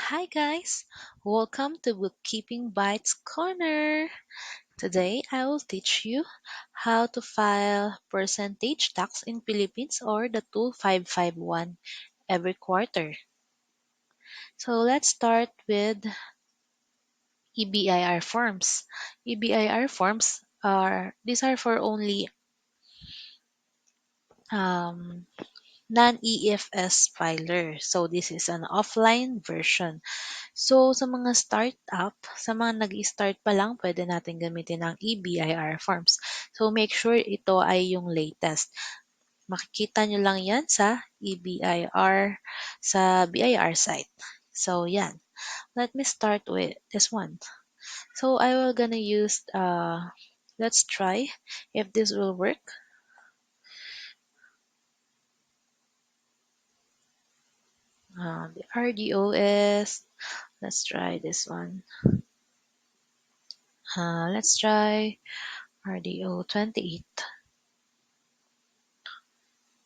Hi guys, welcome to Bookkeeping Bites Corner. Today I will teach you how to file percentage tax in Philippines or the 2551 every quarter. So let's start with EBIR forms. EBIR forms are these are for only um, non-EFS filer. So this is an offline version. So, sa mga startup, sa mga nag-start pa lang, pwede natin gamitin ang EBIR forms. So, make sure ito ay yung latest. Makikita nyo lang yan sa EBIR, sa BIR site. So, yan. Let me start with this one. So, I will gonna use, let's try if this will work. The RDO is, let's try this one. Let's try RDO 28.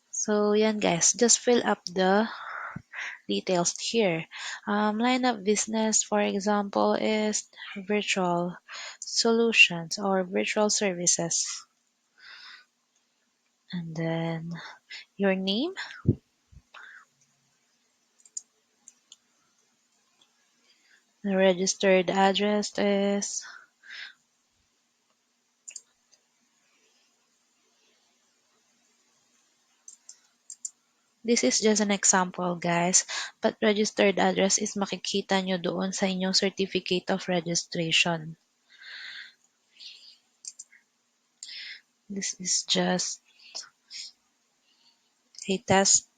So, yan guys, just fill up the details here. Line of business, for example, is virtual solutions or virtual services. And then your name, the registered address is, this is just an example guys, but registered address is makikita nyo doon sa inyong certificate of registration. This is just a test.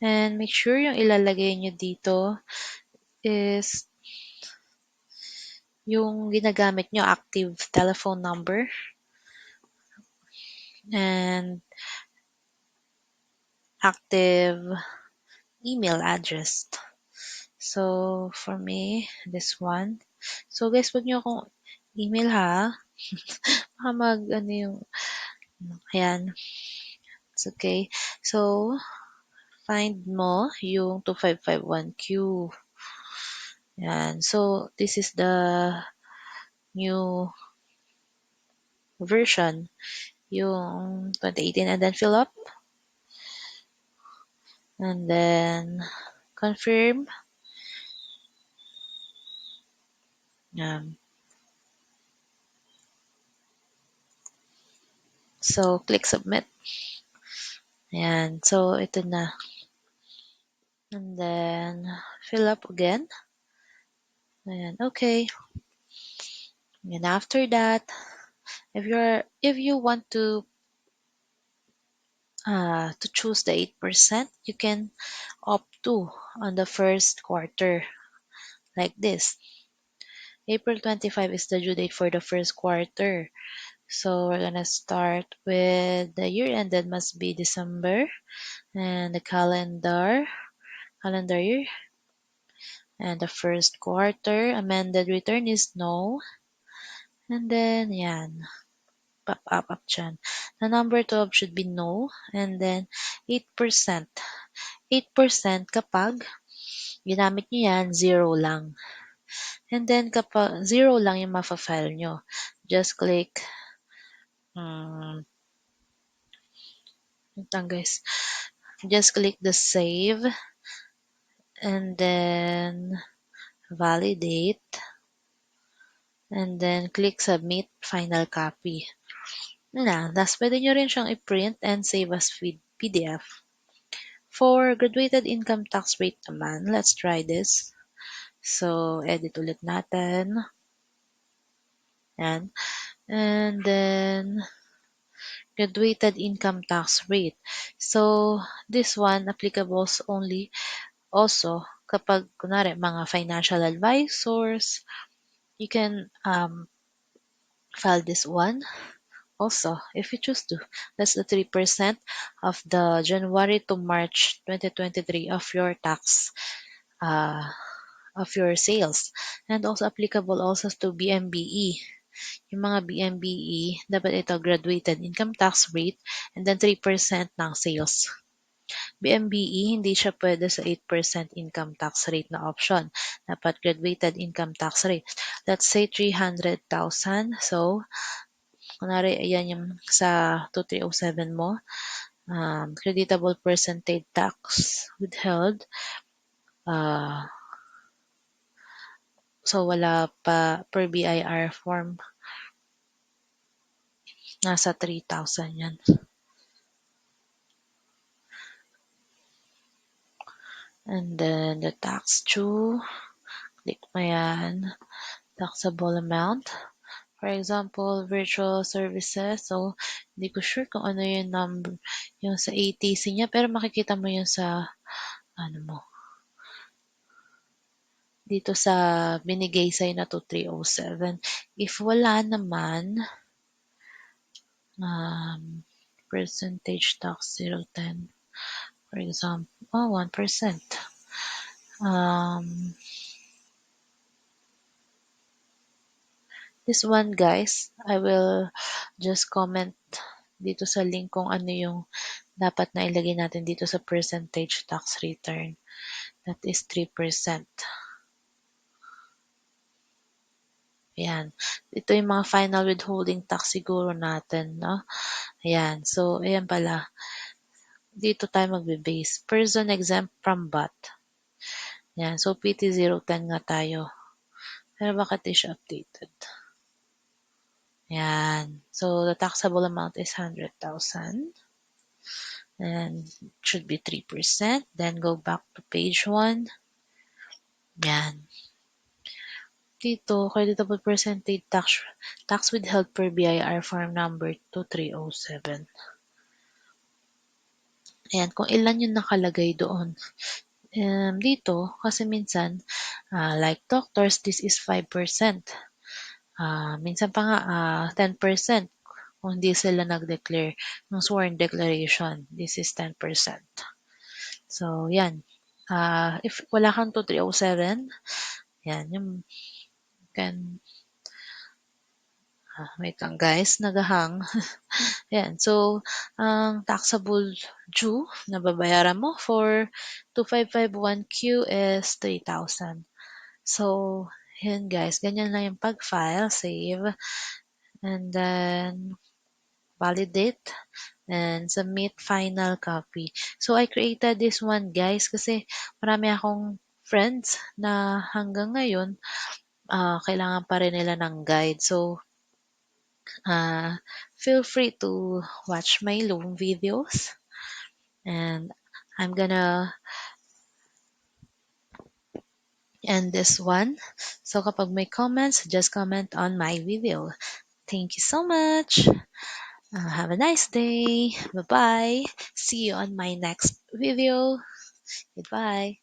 And make sure yung ilalagay nyo dito is yung ginagamit nyo active telephone number and active email address. So, for me, this one. So, guys, wag nyo akong email ha. Baka ano yung, ayan. It's okay. So, find mo yung 2551Q. Yan. So, this is the new version, yung 2018, and then fill up, and then confirm. Yan. So, click submit. Ayan. So, ito na. And then, fill up again. Ayan. Okay. And after that, if you want to choose the 8%, you can opt to on the first quarter like this. April 25 is the due date for the first quarter. So we're gonna start with the year ended must be December and the calendar year, and the first quarter amended return is no, and then yan, pop up dyan. The number 12 should be no, and then 8%. 8% kapag ginamit nyo yan, zero lang. And then kapag zero lang yung mafa-file nyo, just click, ito guys, just click the save, and then validate, and then click submit final copy. Yun na, tapos pwede nyo rin siyang i-print and save as PDF. For graduated income tax rate naman, let's try this. So, edit ulit natin. Yan. And then, graduated income tax rate. So, this one applicable only also kapag, kunwari, mga financial advisors, you can file this one also if you choose to. That's the 3% of the January to March 2023 of your tax, uh, of your sales. And also applicable also to BMBE. Yung mga BMBE, dapat ito graduated income tax rate and then 3% ng sales. BMBE, hindi siya pwede sa 8% income tax rate na option. Dapat graduated income tax rate. Let's say 300,000. So, kunwari, ayan yung sa 2307 mo. Creditable percentage tax withheld. So, wala pa per BIR form. Nasa 3,000 yan. And then the tax due, click mo yan. Taxable amount. For example, virtual services. So, hindi ko sure kung ano yung number, yung sa ATC niya, pero makikita mo yun sa, ano mo, dito sa binigay sa'yo na 2307. If wala naman, percentage tax 010. For example, 1%. This one, guys, I will just comment dito sa link kung ano yung dapat na ilagay natin dito sa percentage tax return. That is 3%. Ayan. Ito yung mga final withholding tax siguro natin, no? Ayan. So, ayan pala. Dito tayo magbe-base. Person exempt from VAT. Ayan. So, PT010 nga tayo. Pero bakit di siya updated? Ayan. So, the taxable amount is 100,000. And it should be 3%. Then, go back to page 1. Ayan. Dito, creditable percentage tax withheld per BIR form number 2307. Ayan, kung ilan yung nakalagay doon. Dito, kasi minsan, like doctors, this is 5%. Minsan pa nga, 10%. Kung hindi sila nag-declare ng sworn declaration, this is 10%. So, yan. If wala kang 2307, yan, yung can, wait lang guys, nagahang. Yan. So, ang taxable due na babayaran mo for 2551Q is 3,000. So, yan guys. Ganyan lang yung pag-file, save, and then validate, and submit final copy. So, I created this one guys kasi marami akong friends na hanggang ngayon, kailangan pa rin nila ng guide. So, feel free to watch my loan videos, and I'm gonna end this one. So kapag may comments, just comment on my video. Thank you so much. Have a nice day. Bye bye. See you on my next video. Goodbye.